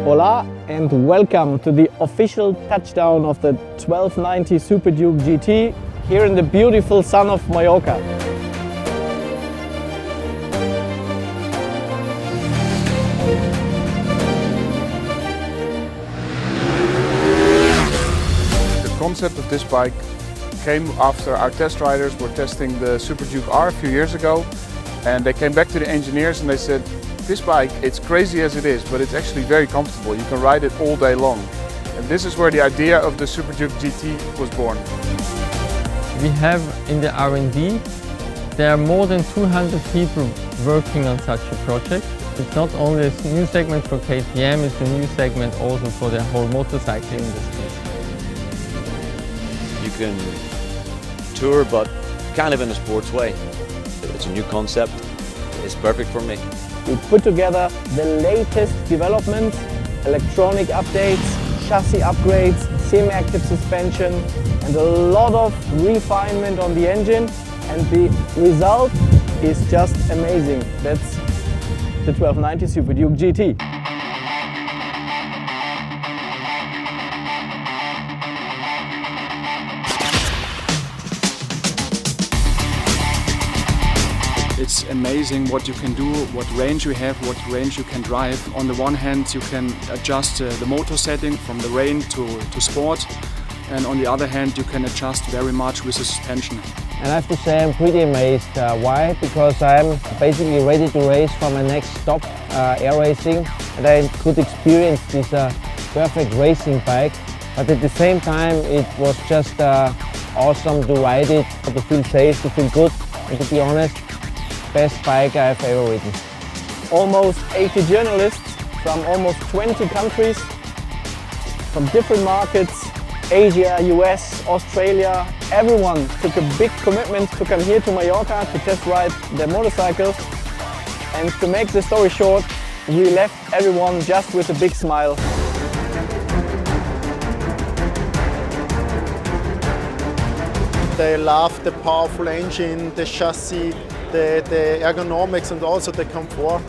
Hola and welcome to the official touchdown of the 1290 Super Duke GT here in the beautiful sun of Mallorca. The concept of this bike came after our test riders were testing the Super Duke R a few years ago, and they came back to the engineers and they said, this bike, it's crazy as it is, but it's actually very comfortable. You can ride it all day long. And this is where the idea of the Super Duke GT was born. We have in the R&D, there are more than 200 people working on such a project. It's not only a new segment for KTM, it's a new segment also for the whole motorcycle industry. You can tour, but kind of in a sports way. It's a new concept. It's perfect for me. We put together the latest developments, electronic updates, chassis upgrades, semi-active suspension and a lot of refinement on the engine, and the result is just amazing. That's the 1290 Super Duke GT. It's amazing what you can do, what range you have, what range you can drive. On the one hand, you can adjust the motor setting from the rain to sport, and on the other hand, you can adjust very much with the suspension. And I have to say I'm pretty amazed. Why? Because I'm basically ready to race for my next stop, air racing, and I could experience this perfect racing bike. But at the same time, it was just awesome to ride it, to feel safe, to feel good, and to be honest, best bike I've ever ridden. Almost 80 journalists from almost 20 countries, from different markets, Asia, US, Australia, everyone took a big commitment to come here to Mallorca to test ride their motorcycles. And to make the story short, we left everyone just with a big smile. They love the powerful engine, the chassis, the ergonomics and also the comfort.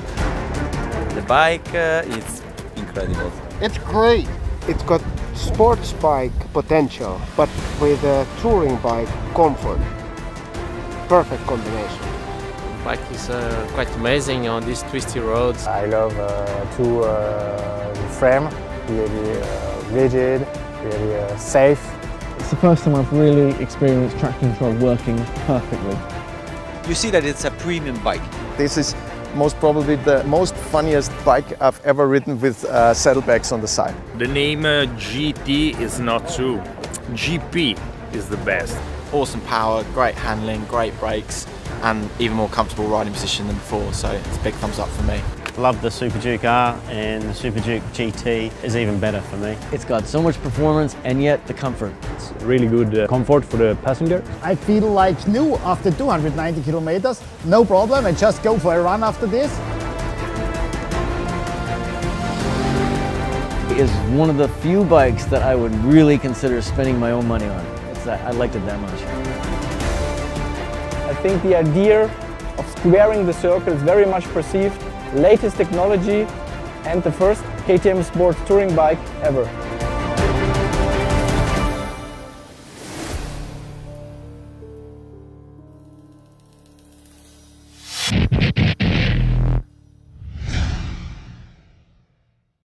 The bike is incredible. It's great. It's got sports bike potential, but with a touring bike comfort. Perfect combination. The bike is quite amazing on these twisty roads. I love the frame, really rigid, really safe. It's the first time I've really experienced traction control working perfectly. You see that it's a premium bike. This is most probably the most funniest bike I've ever ridden with saddlebags on the side. The name GT is not true. GP is the best. Awesome power, great handling, great brakes, and even more comfortable riding position than before, so it's a big thumbs up for me. Love the Super Duke R, and the Super Duke GT is even better for me. It's got so much performance and yet the comfort. It's really good comfort for the passenger. I feel like new after 290 kilometers. No problem, I just go for a run after this. It is one of the few bikes that I would really consider spending my own money on. I liked it that much. I think the idea of squaring the circle is very much perceived. Latest technology and the first KTM sports touring bike ever.